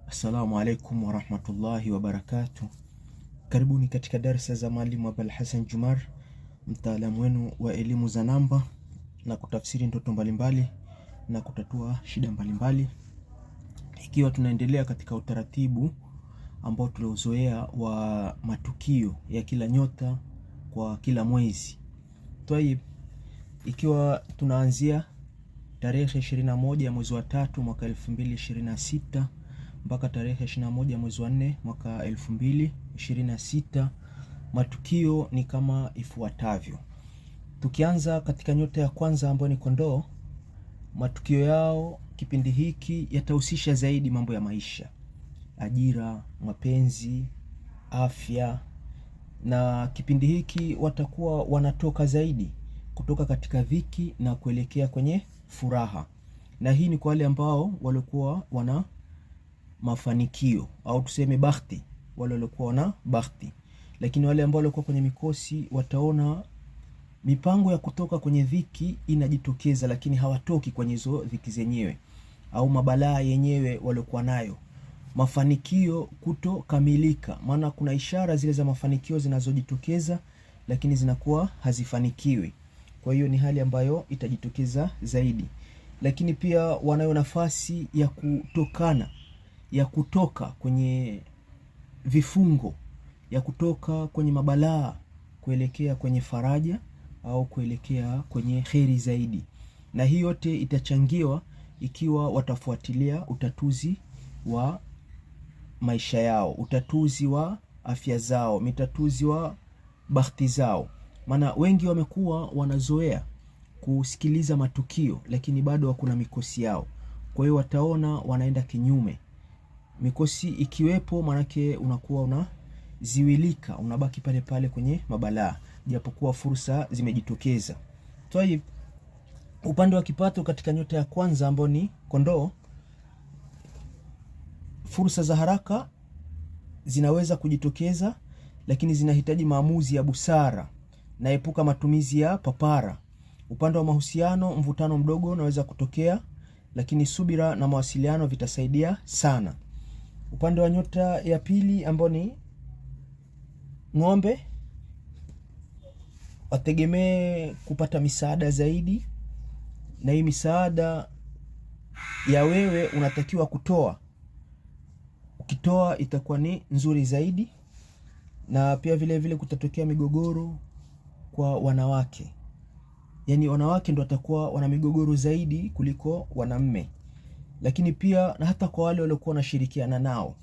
Assalamu alaikum warahmatullahi wabarakatuh. Karibuni katika darasa za Mwalimu Abul Hassan Jumar, mtaalamu wenu wa elimu za namba na kutafsiri ndoto mbalimbali na kutatua shida mbalimbali, ikiwa tunaendelea katika utaratibu ambao tuliozoea wa matukio ya kila nyota kwa kila mwezi. Tayib, ikiwa tunaanzia tarehe 21 mwezi wa 3 mwaka 2026 mpaka tarehe 21 mwezi wa 4 mwaka 2026, matukio ni kama ifuatavyo. Tukianza katika nyota ya kwanza ambayo ni Kondoo, matukio yao kipindi hiki yatahusisha zaidi mambo ya maisha, ajira, mapenzi, afya, na kipindi hiki watakuwa wanatoka zaidi kutoka katika dhiki na kuelekea kwenye furaha. Na hii ni kwa wale ambao walikuwa wana mafanikio au tuseme bahati, wale walikuwa wana bahati. Lakini wale ambao walikuwa kwenye mikosi wataona mipango ya kutoka kwenye dhiki inajitokeza, lakini hawatoki kwenye hizo dhiki zenyewe au mabalaa yenyewe waliokuwa nayo. Mafanikio kutokamilika, maana kuna ishara zile za mafanikio zinazojitokeza lakini zinakuwa hazifanikiwi. Kwa hiyo ni hali ambayo itajitokeza zaidi. Lakini pia wanayo nafasi ya kutoka kwenye vifungo, ya kutoka kwenye mabalaa kuelekea kwenye faraja au kuelekea kwenye kheri zaidi. Na hii yote itachangiwa ikiwa watafuatilia utatuzi wa maisha yao, utatuzi wa afya zao, utatuzi wa bahati zao. Maana wengi wamekuwa wanazoea kusikiliza matukio lakini bado hakuna mikosi yao. Kwa hiyo wataona wanaenda kinyume. Mikosi ikiwepo manake unakuwa unaziwilika, unabaki pale pale kwenye mabalaa japokuwa fursa zimejitokeza. Tayeb, upande wa kipato katika nyota ya kwanza ambao ni Kondoo, fursa za haraka zinaweza kujitokeza lakini zinahitaji maamuzi ya busara na epuka matumizi ya papara. Upande wa mahusiano, mvutano mdogo unaweza kutokea lakini subira na mawasiliano vitasaidia sana. Upande wa nyota ya pili ambao ni Ng'ombe, wategemee kupata misaada zaidi, na hii misaada ya wewe unatakiwa kutoa. Ukitoa itakuwa ni nzuri zaidi. Na pia vile vile kutatokea migogoro kwa wanawake, yani wanawake ndio watakuwa wana migogoro zaidi kuliko wanamme. Lakini pia na hata kwa wale waliokuwa wanashirikiana nao,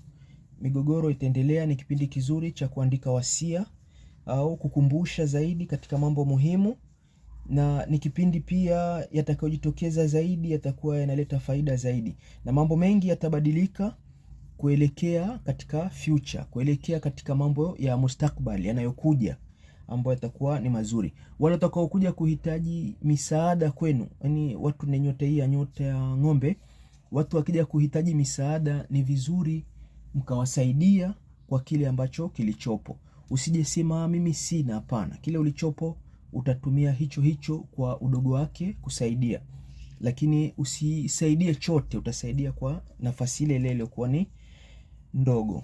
migogoro itaendelea. Ni kipindi kizuri cha kuandika wasia au kukumbusha zaidi katika mambo muhimu, na ni kipindi pia yatakayojitokeza zaidi yatakuwa yanaleta faida zaidi, na mambo mengi yatabadilika kuelekea katika future, kuelekea katika mambo ya mustakbali yanayokuja ambayo yatakuwa ni mazuri. Wale watakao kuja kuhitaji misaada kwenu, yani watu ni nyota hii ya nyota ya Ng'ombe, watu wakija kuhitaji misaada ni vizuri mkawasaidia kwa kile ambacho kilichopo. Usije sema mimi sina, hapana. Kile ulichopo utatumia hicho hicho kwa udogo wake kusaidia, lakini usisaidie chote, utasaidia kwa nafasi ile ile iliyokuwa ni ndogo.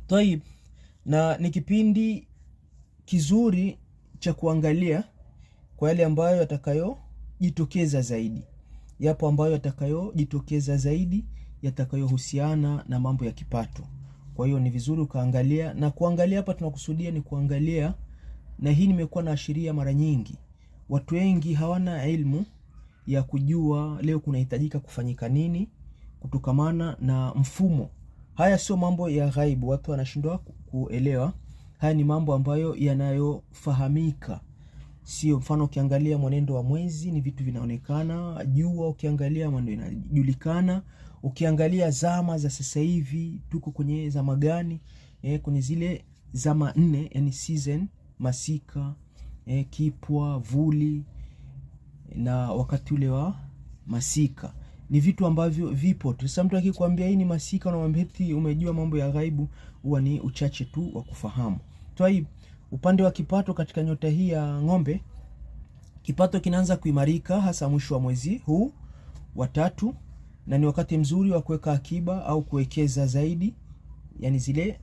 Tayeb, na ni kipindi kizuri cha kuangalia kwa yale ambayo yatakayojitokeza zaidi. Yapo ambayo yatakayojitokeza zaidi yatakayohusiana na mambo ya kipato. Kwa hiyo ni vizuri ukaangalia, na kuangalia hapa tunakusudia ni kuangalia, na hii nimekuwa naashiria mara nyingi. Watu wengi hawana elimu ya kujua leo kunahitajika kufanyika nini kutokamana na mfumo. Haya sio mambo ya ghaibu, watu wanashindwa kuelewa. Haya ni mambo ambayo yanayofahamika. Sio mfano ukiangalia mwenendo wa mwezi ni vitu vinaonekana, jua ukiangalia mwendo inajulikana, ukiangalia zama za sasa hivi tuko kwenye zama gani, kwenye zile zama 4, yani season, masika, kipwa, vuli na wakati ule wa masika. Ni vitu ambavyo vipo. Sasa mtu akikwambia hii ni masika unamwambia eti umejua mambo ya ghaibu, huwa ni uchache tu wa kufahamu. Tayeb, upande wa kipato katika nyota hii ya Ng'ombe, kipato kinaanza kuimarika hasa mwisho wa mwezi huu wa 3 na ni wakati mzuri wa kuweka akiba au kuwekeza zaidi, yani zile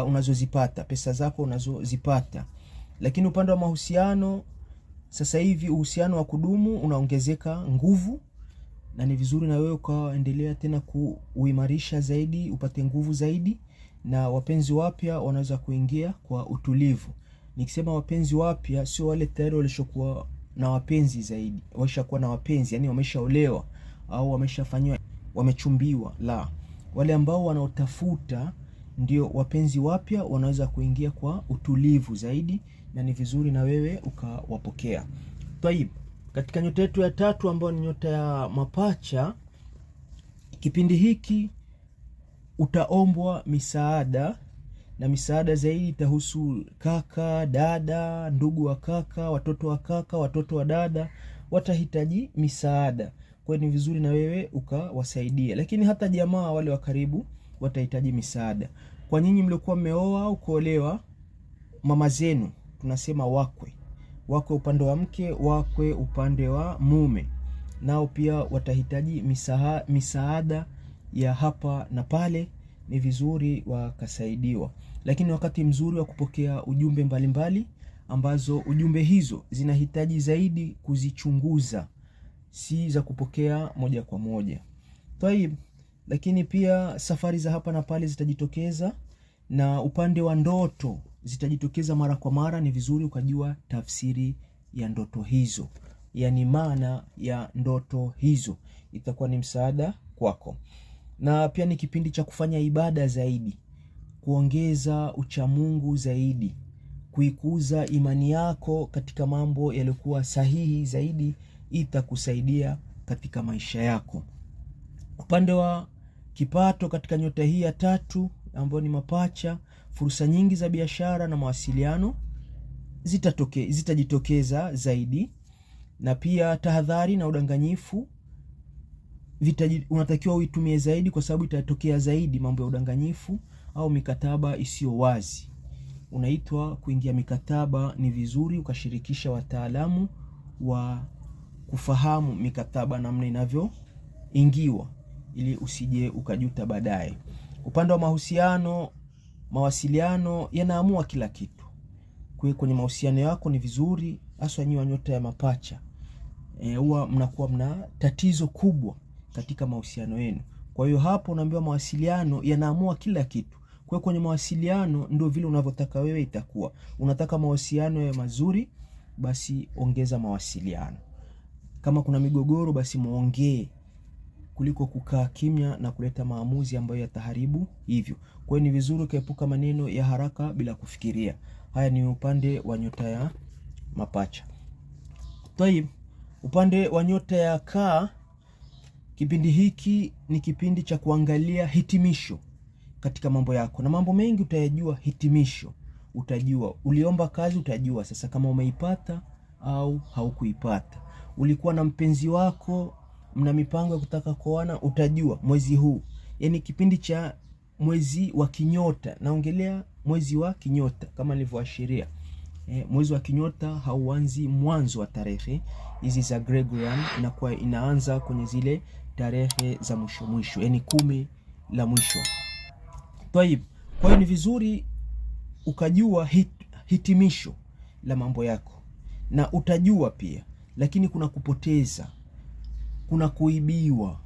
unazozipata, pesa zako unazozipata. Lakini upande wa mahusiano, sasa hivi uhusiano wa kudumu unaongezeka nguvu, na ni vizuri na wewe ukaendelea tena kuimarisha zaidi, upate nguvu zaidi, na wapenzi wapya wanaweza kuingia kwa utulivu. Nikisema wapenzi wapya, sio wale tayari walishokuwa na wapenzi zaidi, washakuwa na wapenzi, yani wameshaolewa au wameshafanywa, wamechumbiwa. La, wale ambao wanaotafuta ndio wapenzi wapya wanaweza kuingia kwa utulivu zaidi, na ni vizuri na wewe ukawapokea. Tayib, katika nyota yetu ya tatu ambayo ni nyota ya mapacha, kipindi hiki utaombwa misaada, na misaada zaidi itahusu kaka, dada, ndugu wa kaka, watoto wa kaka, watoto wa dada watahitaji misaada. Kwa hiyo ni vizuri na wewe ukawasaidia. Lakini hata jamaa wale wa karibu watahitaji misaada. Kwa nyinyi mliokuwa mmeoa au kuolewa, mama zenu, tunasema wakwe upande wa mke, wakwe upande wa mume, nao pia watahitaji misaada ya hapa na pale. Ni vizuri wakasaidiwa. Lakini wakati mzuri wa kupokea ujumbe mbalimbali, ambazo ujumbe hizo zinahitaji zaidi kuzichunguza, si za kupokea moja kwa moja. Tayib, lakini pia safari za hapa na pale zitajitokeza, na upande wa ndoto zitajitokeza mara kwa mara. Ni vizuri ukajua tafsiri ya ndoto hizo, yani maana ya ndoto hizo, itakuwa ni msaada kwako. Na pia ni kipindi cha kufanya ibada zaidi, kuongeza uchamungu zaidi, kuikuza imani yako katika mambo yaliokuwa sahihi zaidi, itakusaidia katika maisha yako. Upande wa kipato, katika nyota hii ya tatu ambayo ni mapacha, fursa nyingi za biashara na mawasiliano zitajitokeza zaidi, na pia tahadhari na udanganyifu unatakiwa uitumie zaidi, kwa sababu itatokea zaidi mambo ya udanganyifu au mikataba isiyo wazi. Unaitwa kuingia mikataba, ni vizuri ukashirikisha wataalamu wa kufahamu mikataba namna inavyoingiwa, ili usije ukajuta baadaye. Upande wa mahusiano, mawasiliano yanaamua kila kitu. Kwenye mahusiano yako ni vizuri, hasa nyinyi wa nyota ya mapacha, huwa mnakuwa mna tatizo kubwa katika mahusiano yenu. Kwa hiyo hapo unaambiwa mawasiliano yanaamua kila kitu. Kwa hiyo kwenye mawasiliano ndio vile unavyotaka wewe itakuwa. Unataka mawasiliano ya mazuri, basi ongeza mawasiliano. Kama kuna migogoro, basi muongee, kuliko kukaa kimya na kuleta maamuzi ambayo yataharibu hivyo. Kwa hiyo ni vizuri kuepuka maneno ya haraka bila kufikiria. Haya ni upande wa nyota ya mapacha. Tayib, upande wa nyota ya kaa, kipindi hiki ni kipindi cha kuangalia hitimisho katika mambo yako, na mambo mengi utayajua hitimisho. Utajua uliomba kazi, utajua sasa kama umeipata au haukuipata. Ulikuwa na mpenzi wako, mna mipango ya kutaka kuoana, utajua mwezi huu. Yani kipindi cha mwezi wa kinyota, naongelea mwezi wa kinyota kama nilivyoashiria. Mwezi wa kinyota hauanzi mwanzo wa tarehe hizi za Gregorian, inakuwa inaanza kwenye zile tarehe za mwisho, yani 10 la mwisho. Kwa hiyo ni vizuri ukajua hitimisho la mambo yako, na utajua pia. Lakini kuna kupoteza, kuna kuibiwa,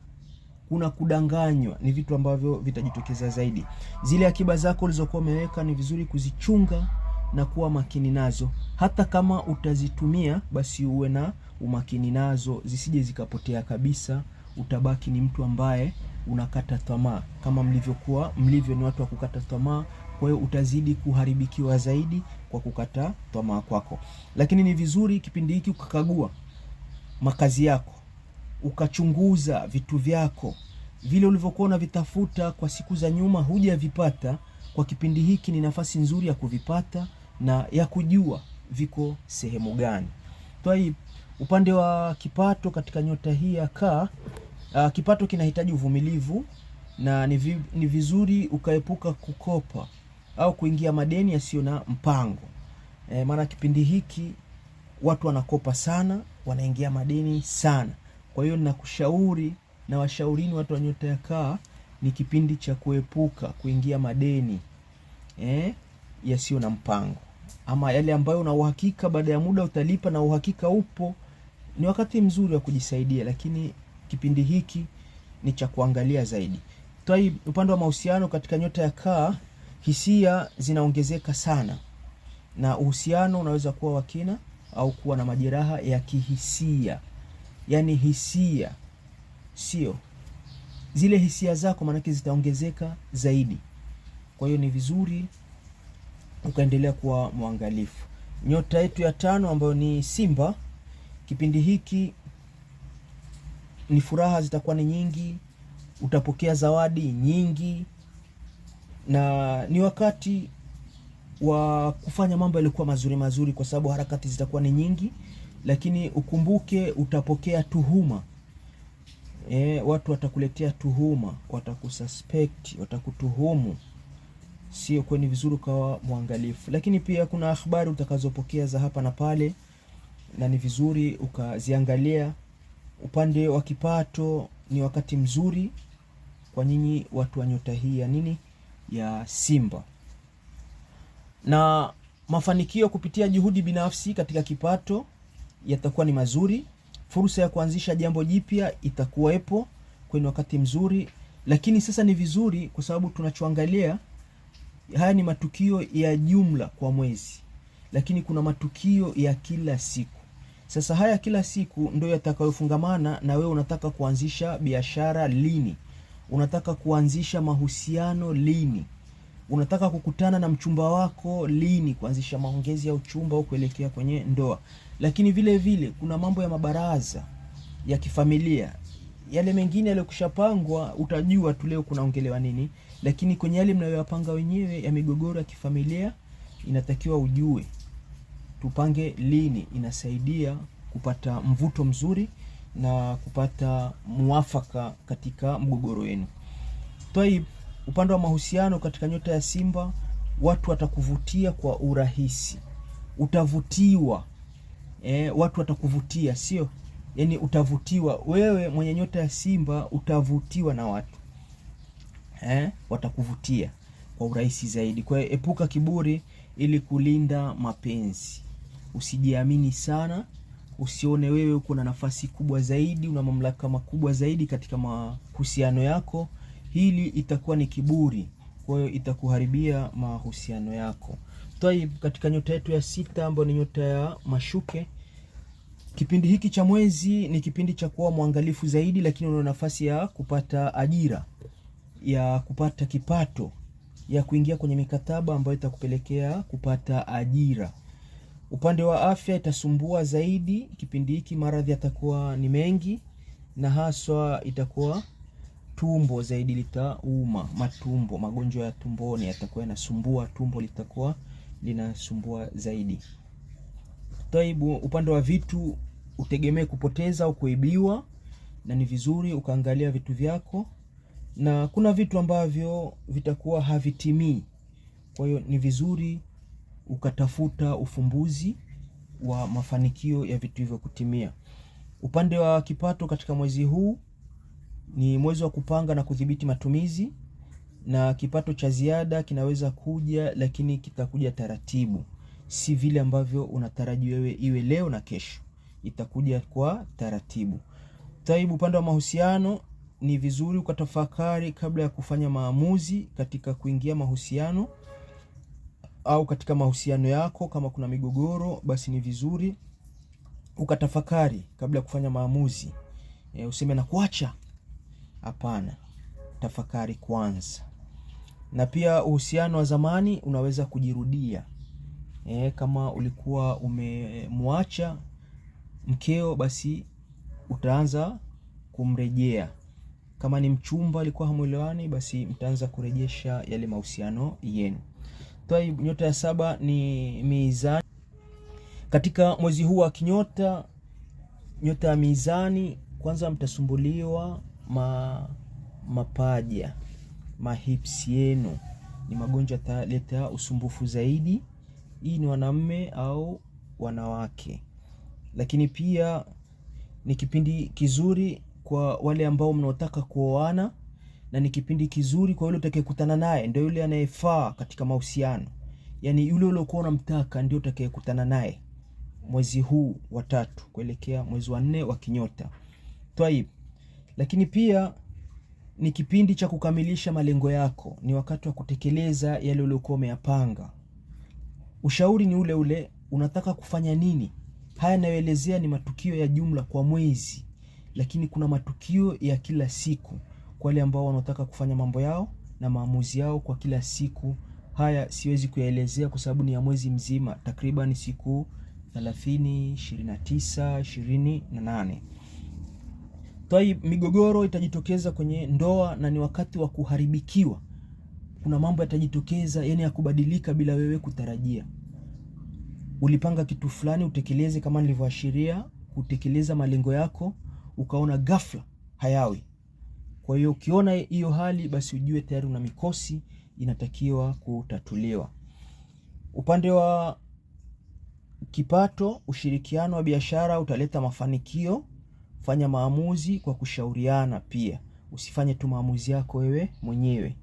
kuna kudanganywa, ni vitu ambavyo vitajitokeza zaidi. Zile akiba zako ulizokuwa umeweka ni vizuri kuzichunga na kuwa makini nazo. Hata kama utazitumia, basi uwe na umakini nazo, zisije zikapotea kabisa. Utabaki ni mtu ambaye unakata tamaa, kama mlivyo ni watu wa kukata tamaa. Kwa hiyo utazidi kuharibikiwa zaidi kwa kukata tamaa kwako. Lakini ni vizuri kipindi hiki ukakagua makazi yako, ukachunguza vitu vyako, vile ulivyokuwa unavitafuta kwa siku za nyuma hujavipata. Kwa kipindi hiki ni nafasi nzuri ya kuvipata na ya kujua viko sehemu gani. Kwa hiyo upande wa kipato, katika nyota hii ya kaa, kipato kinahitaji uvumilivu, na ni vizuri ukaepuka kukopa au kuingia madeni yasiyo na mpango. Maana kipindi hiki watu wanakopa sana, wanaingia madeni sana. Kwa hiyo ninakushauri na washaurini watu wa nyota ya Kaa, ni kipindi cha kuepuka kuingia madeni yasiyo na mpango, ama yale ambayo una uhakika baada ya muda utalipa na uhakika upo. Ni wakati mzuri wa kujisaidia, lakini kipindi hiki ni cha kuangalia zaidi. Upande wa mahusiano katika nyota ya Kaa, hisia zinaongezeka sana, na uhusiano unaweza kuwa wa kina au kuwa na majeraha ya kihisia. Yani hisia, sio zile hisia zako, maanake zitaongezeka zaidi. Kwa hiyo ni vizuri ukaendelea kuwa mwangalifu. Nyota yetu ya 5 ambayo ni Simba, kipindi hiki ni furaha zitakuwa ni nyingi, utapokea zawadi nyingi, na ni wakati wa kufanya mambo yalikuwa mazuri mazuri, kwa sababu harakati zitakuwa ni nyingi. Lakini ukumbuke utapokea tuhuma. Watu watakuletea tuhuma, watakususpect, watakutuhumu. Sio, kwa ni vizuri ukawa mwangalifu. Lakini pia kuna habari utakazopokea za hapa na pale, na ni vizuri ukaziangalia. Upande wa kipato ni wakati mzuri kwa nyinyi watu wa nyota hii ya Simba. Na mafanikio kupitia juhudi binafsi katika kipato yatakuwa ni mazuri. Fursa ya kuanzisha jambo jipya itakuwepo kwenye wakati mzuri. Lakini sasa ni vizuri, kwa sababu tunachoangalia haya ni matukio ya jumla kwa mwezi, lakini kuna matukio ya kila siku. Sasa haya kila siku ndio yatakayofungamana na wewe. Unataka kuanzisha biashara lini? Unataka kuanzisha mahusiano lini? Unataka kukutana na mchumba wako lini, kuanzisha maongezi ya uchumba au kuelekea kwenye ndoa? Lakini vile vile kuna mambo ya mabaraza ya kifamilia. Yale mengine yale kushapangwa, utajua tu leo kunaongelewa nini. Lakini kwenye yale mnayoyapanga wenyewe ya migogoro ya kifamilia, inatakiwa ujue tupange lini. Inasaidia kupata mvuto mzuri na kupata muafaka katika mgogoro wenu. Upande wa mahusiano katika nyota ya Simba, watu watakuvutia kwa urahisi. Utavutiwa. Watu watakuvutia, sio? Yani utavutiwa. Wewe mwenye nyota ya Simba utavutiwa na watu. Watakuvutia kwa urahisi zaidi. Kwa hiyo epuka kiburi ili kulinda mapenzi. Usijiamini sana. Usione wewe uko na nafasi kubwa zaidi, una mamlaka makubwa zaidi katika mahusiano yako. Hili itakuwa ni kiburi, kwa hiyo itakuharibia mahusiano yako. Katika nyota yetu ya 6 ambayo ni nyota ya Mashuke, kipindi hiki cha mwezi ni kipindi cha kuwa mwangalifu zaidi, lakini una nafasi ya kupata ajira, ya kupata kipato, ya kuingia kwenye mikataba ambayo itakupelekea kupata ajira. Upande wa afya itasumbua zaidi kipindi hiki, maradhi yatakuwa ni mengi, na haswa itakuwa tumbo zaidi litauma. Matumbo, magonjwa ya tumboni yatakuwa yanasumbua, tumbo litakuwa linasumbua zaidi. Upande wa vitu utegemee kupoteza au kuibiwa, na ni vizuri ukaangalia vitu vyako, na kuna vitu ambavyo vitakuwa havitimii. Kwa hiyo ni vizuri ukatafuta ufumbuzi wa mafanikio ya vitu hivyo kutimia. Upande wa kipato katika mwezi huu ni mwezi wa kupanga na kudhibiti matumizi, na kipato cha ziada kinaweza kuja, lakini kitakuja taratibu. Si vile ambavyo unataraji wewe iwe leo na kesho. Itakuja kwa taratibu. Upande wa mahusiano ni vizuri ukatafakari kabla ya kufanya maamuzi katika kuingia mahusiano au katika mahusiano yako. Kama kuna migogoro, basi ni vizuri ukatafakari kabla ya kufanya maamuzi. Useme na kuacha. Hapana, tafakari kwanza. Na pia uhusiano wa zamani unaweza kujirudia. Kama ulikuwa umemwacha mkeo, basi utaanza kumrejea. Kama ni mchumba alikuwa hamuelewani, basi mtaanza kurejesha yale mahusiano yenu. Nyota ya 7 ni Mizani. Katika mwezi huu wa kinyota, nyota ya Mizani, kwanza mtasumbuliwa mapaja, mahips yenu. Ni magonjwa yataleta usumbufu zaidi. Hii ni wanaume au wanawake. Lakini pia ni kipindi kizuri kwa wale ambao mnaotaka kuoana, na ni kipindi kizuri kwa yule utakayekutana naye, ndio yule anayefaa katika mahusiano. Yani yule uliokuwa unamtaka ndio utakayekutana naye mwezi huu wa 3 kuelekea mwezi wa 4 wa kinyota. Twaib. Lakini pia ni kipindi cha kukamilisha malengo yako, ni wakati wa kutekeleza yale uliokuwa umeyapanga. Ushauri ni ule ule, unataka kufanya nini? Haya nayoelezea ni matukio ya jumla kwa mwezi, lakini kuna matukio ya kila siku kwa wale ambao wanataka kufanya mambo yao na maamuzi yao kwa kila siku. Haya siwezi kuyaelezea kwa sababu ni ya mwezi mzima, takriban siku 30, 29, 28. Migogoro itajitokeza kwenye ndoa na ni wakati wa kuharibikiwa. Kuna mambo yatajitokeza, yani ya kubadilika bila wewe kutarajia. Ulipanga kitu fulani utekeleze kama nilivyoashiria, kutekeleza malengo yako, ukaona ghafla hayawi. Kwa hiyo ukiona hiyo hali, basi ujue tayari una mikosi inatakiwa kutatuliwa. Upande wa kipato, ushirikiano wa biashara utaleta mafanikio. Fanya maamuzi kwa kushauriana pia. Usifanye tu maamuzi yako wewe mwenyewe.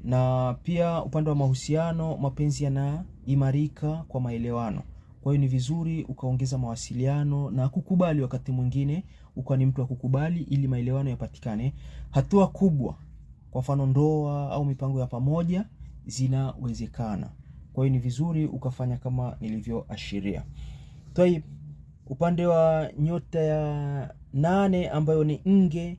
Na pia upande wa mahusiano, mapenzi yanaimarika kwa maelewano. Kwa hiyo ni vizuri ukaongeza mawasiliano na kukubali wakati mwingine, ukawa ni mtu wa kukubali ili maelewano yapatikane. Hatua kubwa, kwa mfano ndoa au mipango ya pamoja, zinawezekana. Kwa hiyo ni vizuri ukafanya kama nilivyoashiria. Twaib. Upande wa nyota ya 8 ambayo ni Nge.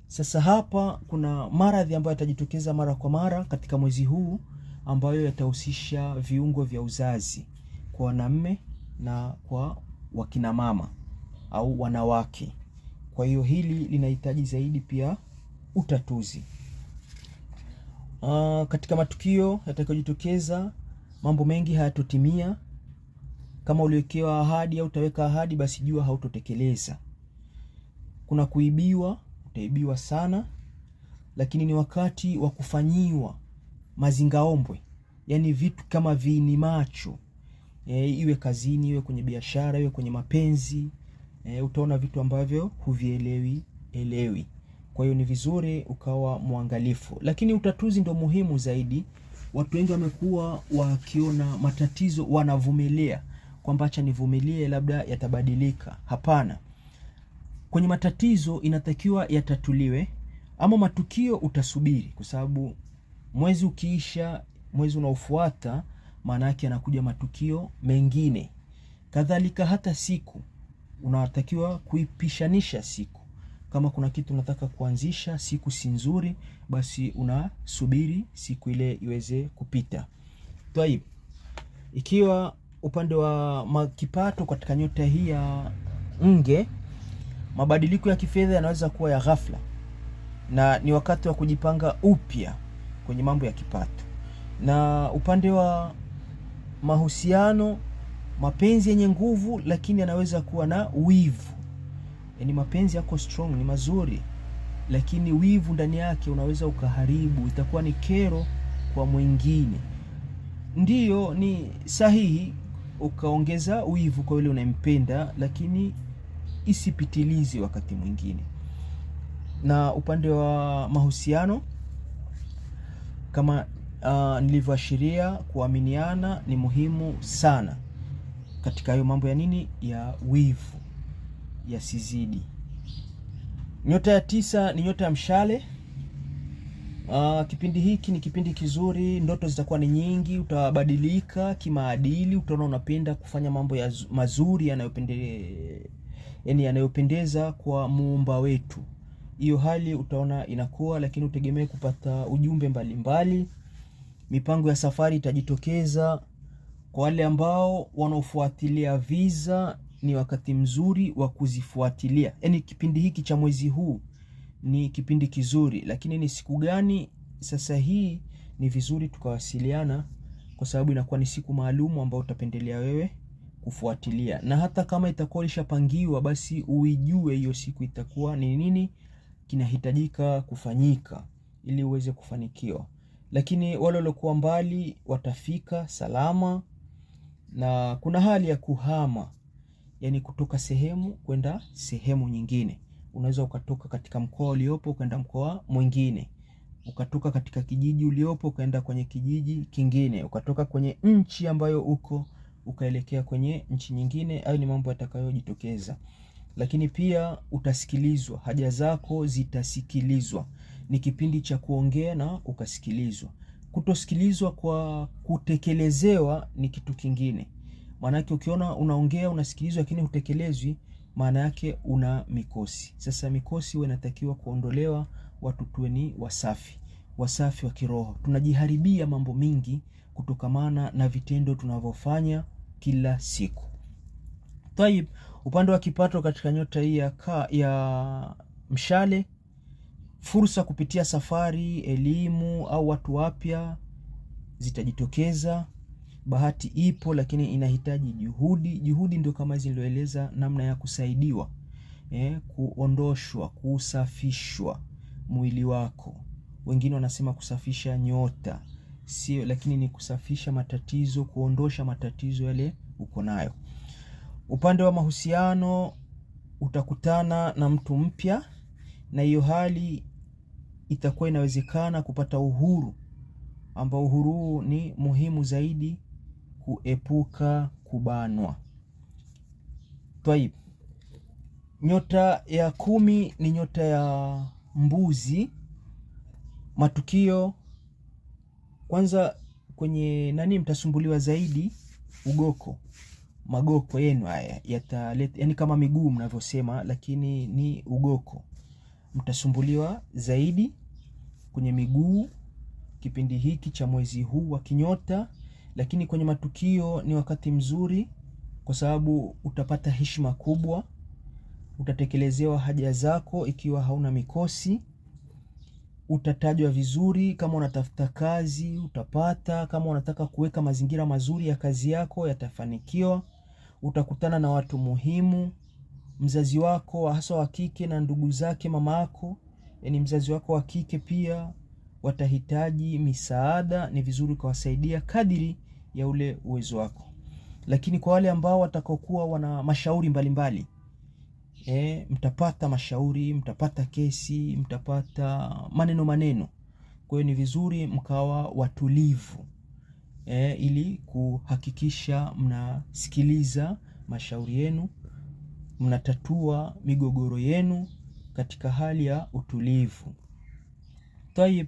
Sasa hapa kuna maradhi ambayo yatajitokeza mara kwa mara katika mwezi huu, ambayo yatahusisha viungo vya uzazi kwa wanaume na kwa wakina mama au wanawake. Kwa hiyo hili linahitaji zaidi pia utatuzi. Katika matukio yatakayojitokeza, mambo mengi hayatotimia. Kama uliwekewa ahadi au utaweka ahadi, basi jua hautotekeleza. Kuna kuibiwa, utaibiwa sana, lakini ni wakati wa kufanyiwa mazingaombwe. Yani vitu kama viini macho. Iwe kazini, iwe kwenye biashara, iwe kwenye mapenzi. Utaona vitu ambavyo huvielewi. Kwa hiyo ni vizuri ukawa muangalifu. Lakini utatuzi ndio muhimu zaidi. Watu wengi wamekuwa wakiona matatizo wanavumilia, kwamba acha nivumilie labda yatabadilika. Hapana. Kwenye matatizo inatakiwa yatatuliwe, ama matukio utasubiri, kwa sababu mwezi ukiisha, mwezi unaofuata maana yake yanakuja matukio mengine. Kadhalika hata siku unatakiwa kuipishanisha siku. Kama kuna kitu unataka kuanzisha, siku si nzuri, basi unasubiri siku ile iweze kupita. Twaib. Ikiwa upande wa kipato katika nyota hii ya Nge, mabadiliko ya kifedha yanaweza kuwa ya ghafla, na ni wakati wa kujipanga upya kwenye mambo ya kipato. Na upande wa mahusiano, mapenzi yenye nguvu, lakini yanaweza kuwa na wivu. Yani mapenzi yako strong, ni mazuri, lakini wivu ndani yake unaweza ukaharibu, itakuwa ni kero kwa mwingine. Ndiyo, ni sahihi ukaongeza wivu kwa yule unayempenda, lakini isipitilize wakati mwingine. Na upande wa mahusiano, kama nilivyoashiria, kuaminiana ni muhimu sana katika hayo mambo ya nini, ya wivu, yasizidi. Nyota ya 9 ni nyota ya Mshale. Kipindi hiki ni kipindi kizuri, ndoto zitakuwa ni nyingi, utabadilika kimaadili, utaona unapenda kufanya mambo ya mazuri yanayopendeza kwa Muumba wetu. Hiyo hali utaona inakuwa, lakini utegemee kupata ujumbe mbalimbali. Mipango ya safari itajitokeza. Kwa wale ambao wanaofuatilia visa, ni wakati mzuri wa kuzifuatilia. Yani kipindi hiki cha mwezi huu ni kipindi kizuri, lakini ni siku gani sasa hii ni vizuri tukawasiliana, kwa sababu inakuwa ni siku maalumu ambayo utapendelea wewe kufuatilia. Na hata kama itakuwa ilishapangiwa, basi uijue hiyo siku itakuwa ni nini kinahitajika kufanyika ili uweze kufanikiwa. Lakini wale waliokuwa mbali watafika salama, na kuna hali ya kuhama, yani kutoka sehemu kwenda sehemu nyingine. unaweza ukatoka katika mkoa uliopo ukaenda mkoa mwingine, ukatoka katika kijiji uliopo ukaenda kwenye kijiji kingine, ukatoka kwenye nchi ambayo uko ukaelekea kwenye nchi nyingine. Hayo ni mambo yatakayojitokeza. Lakini pia utasikilizwa, haja zako zitasikilizwa. Ni kipindi cha kuongea na ukasikilizwa. Kutosikilizwa kwa kutekelezewa ni kitu kingine. Maana yake ukiona unaongea unasikilizwa lakini hutekelezwi, maana yake una mikosi. Sasa mikosi huwa inatakiwa kuondolewa, watu tuwe ni wasafi, wasafi wa kiroho. Tunajiharibia mambo mingi kutokamana na vitendo tunavyofanya kila siku. Tayib, upande wa kipato katika nyota hii ya mshale, fursa kupitia safari, elimu au watu wapya zitajitokeza. Bahati ipo lakini inahitaji juhudi. Juhudi ndio kama hizi nilioeleza, namna ya kusaidiwa, kuondoshwa, kusafishwa mwili wako. Wengine wanasema kusafisha nyota, sio, lakini ni kusafisha matatizo, kuondosha matatizo yale uko nayo. Upande wa mahusiano, utakutana na mtu mpya, na hiyo hali itakuwa inawezekana kupata uhuru, ambao uhuru huu ni muhimu zaidi, kuepuka kubanwa. Twaib, nyota ya 10 ni nyota ya mbuzi. Matukio kwanza kwenye mtasumbuliwa zaidi ugoko, magoko yenu haya yataleta, yani kama miguu mnavyosema, lakini ni ugoko. Mtasumbuliwa zaidi kwenye miguu kipindi hiki cha mwezi huu wa kinyota. Lakini kwenye matukio ni wakati mzuri, kwa sababu utapata heshima kubwa, utatekelezewa haja zako ikiwa hauna mikosi, utatajwa vizuri. Kama unatafuta kazi utapata, kama unataka kuweka mazingira mazuri ya kazi yako yatafanikiwa. Utakutana na watu muhimu, mzazi wako hasa wa kike na ndugu zake mama yako, yani mzazi wako wa kike pia watahitaji misaada. Ni vizuri kuwasaidia kadiri ya ule uwezo wako. Lakini kwa wale ambao watakokuwa wana mashauri mbalimbali, mtapata mashauri, mtapata kesi, mtapata maneno. Kwa hiyo ni vizuri mkawa watulivu, ili kuhakikisha mnasikiliza mashauri yenu, mnatatua migogoro yenu katika hali ya utulivu. Tayeb,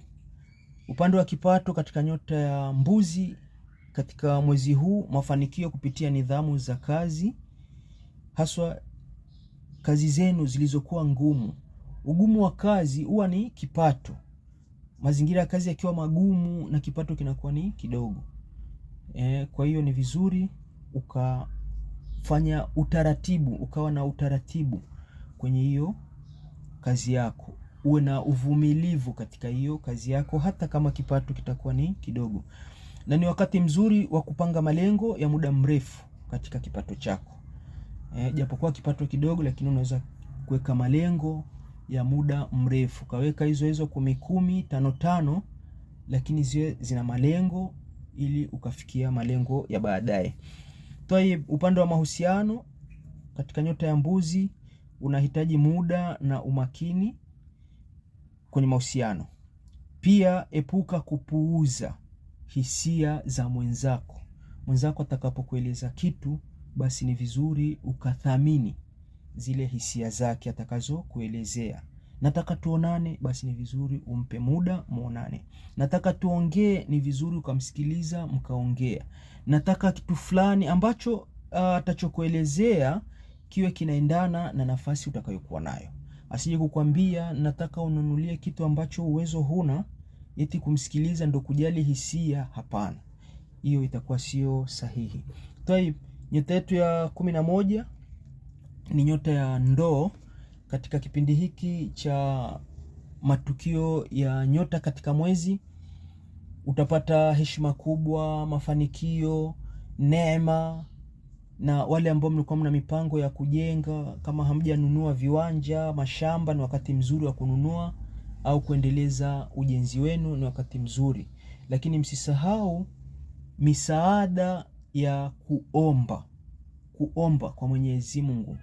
upande wa kipato katika nyota ya mbuzi katika mwezi huu, mafanikio kupitia nidhamu za kazi, haswa kazi zenu zilizokuwa ngumu. Ugumu wa kazi huwa ni kipato. Mazingira ya kazi yakiwa magumu na kipato kinakuwa ni kidogo. Kwa hiyo ni vizuri ukafanya utaratibu, ukawa na utaratibu kwenye hiyo kazi yako. Uwe na uvumilivu katika hiyo kazi yako, hata kama kipato kitakuwa ni kidogo. Na ni wakati mzuri wa kupanga malengo ya muda mrefu katika kipato chako. Japokuwa kipato kidogo, lakini unaweza kuweka malengo ya muda mrefu. Kaweka hizo 10, 5, lakini ziwe zina malengo ili ukafikia malengo ya baadaye. Tayeb, upande wa mahusiano katika nyota ya mbuzi, unahitaji muda na umakini kwenye mahusiano. Pia epuka kupuuza hisia za mwenzako. Mwenzako atakapokueleza kitu, basi ni vizuri ukathamini zile hisia zake atakazo kuelezea. Nataka tuonane, basi ni vizuri umpe muda muonane. Nataka tuongee, ni vizuri ukamsikiliza mkaongea. Nataka kitu fulani ambacho atachokuelezea kiwe kinaendana na nafasi utakayokuwa nayo. Asije kukwambia nataka ununulie kitu ambacho uwezo huna, eti kumsikiliza ndo kujali hisia. Hapana, hiyo itakuwa sio sahihi. Tayeb, nyota yetu ya 11 ni nyota ya ndoo. Katika kipindi hiki cha matukio ya nyota katika mwezi, utapata heshima kubwa, mafanikio, neema. Na wale ambao mlikuwa mna mipango ya kujenga, kama hamjanunua viwanja, mashamba, ni wakati mzuri wa kununua au kuendeleza ujenzi wenu, ni wakati mzuri. Lakini msisahau misaada ya kuomba kwa Mwenyezi Mungu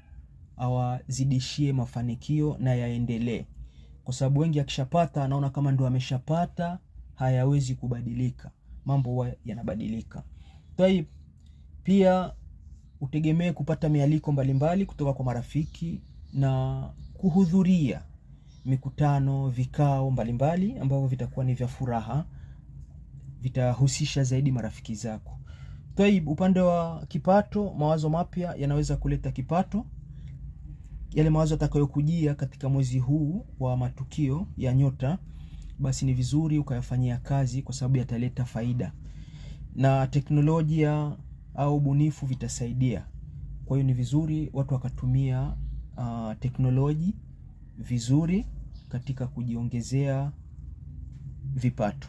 awazidishie mafanikio na yaendelee, kwa sababu wengi akishapata anaona kama ndo ameshapata, hayawezi kubadilika. Mambo huwa yanabadilika. Pia utegemee kupata mialiko mbalimbali kutoka kwa marafiki na kuhudhuria mikutano, vikao mbalimbali ambavyo vitakuwa ni vya furaha, vitahusisha zaidi marafiki zako. Upande wa kipato, mawazo mapya yanaweza kuleta kipato. Yale mawazo yatakayokujia katika mwezi huu wa matukio ya nyota, basi ni vizuri ukayafanyia kazi kwa sababu yataleta faida. Na teknolojia au ubunifu vitasaidia. Kwa hiyo ni vizuri watu wakatumia teknoloji vizuri katika kujiongezea vipato.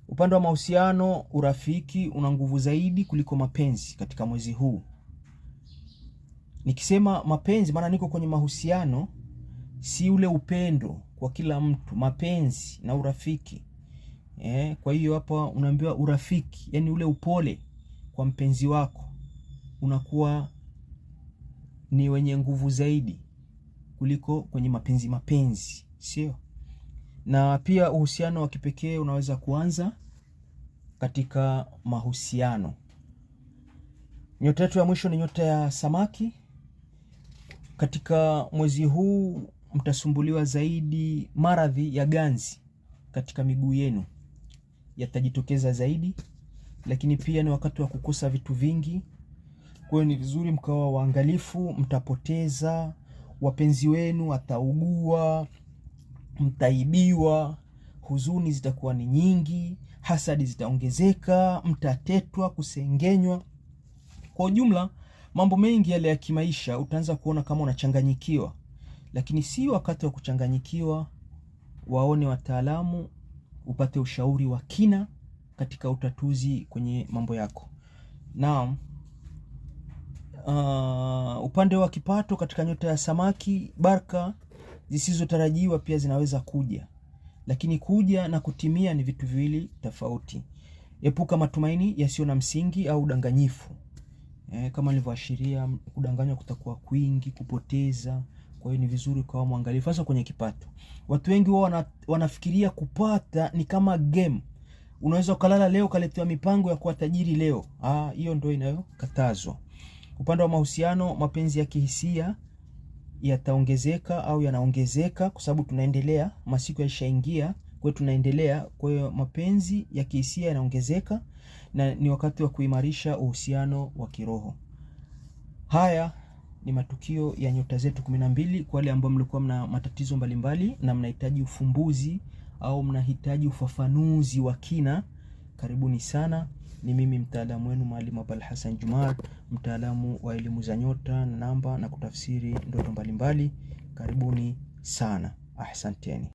Upande wa mahusiano, urafiki una nguvu zaidi kuliko mapenzi katika mwezi huu. Nikisema mapenzi, maana niko kwenye mahusiano, si ule upendo kwa kila mtu, mapenzi na urafiki. Kwa hiyo hapa unaambiwa urafiki, yani ule upole kwa mpenzi wako unakuwa ni wenye nguvu zaidi kuliko kwenye mapenzi, sio? Na pia uhusiano wa kipekee unaweza kuanza katika mahusiano. Nyota yetu ya mwisho ni nyota ya Samaki. Katika mwezi huu mtasumbuliwa zaidi, maradhi ya ganzi katika miguu yenu yatajitokeza zaidi, lakini pia ni wakati wa kukosa vitu vingi. Kwa hiyo ni vizuri mkawa waangalifu, mtapoteza wapenzi wenu, ataugua, mtaibiwa, huzuni zitakuwa ni nyingi, hasadi zitaongezeka, mtatetwa, kusengenywa. Kwa ujumla, mambo mengi yale ya kimaisha utaanza kuona kama unachanganyikiwa, lakini si wakati wa kuchanganyikiwa. Waone wataalamu, upate ushauri wa kina katika utatuzi kwenye mambo yako. Naam. Upande wa kipato katika nyota ya Samaki, baraka zisizotarajiwa pia zinaweza kuja, lakini kuja na kutimia ni vitu viwili tofauti. Epuka matumaini yasiyo na msingi au udanganyifu. Kama nilivyoashiria, kudanganywa kutakuwa kwingi, kupoteza. Kwa hiyo ni vizuri kwa mwangalifu hasa kwenye kipato. Watu wengi wao wanafikiria kupata ni kama game. Unaweza ukalala leo ukaletewa mipango ya kuwa tajiri leo. Hiyo ndio inayokatazwa. Upande wa mahusiano, mapenzi ya kihisia yataongezeka au yanaongezeka kwa sababu tunaendelea, masiku yashaingia, kwa hiyo tunaendelea. Kwa hiyo mapenzi ya kihisia yanaongezeka na ni wakati wa kuimarisha uhusiano wa kiroho. Haya ni matukio ya nyota zetu 12. Kwa wale ambao mlikuwa mna matatizo mbalimbali na mnahitaji ufumbuzi au mnahitaji ufafanuzi wa kina, karibuni sana. Ni mimi mtaalamu wenu Mwalimu Abul Hassan Juma, mtaalamu wa elimu za nyota na namba na kutafsiri ndoto mbalimbali. Karibuni sana. Ahsanteni.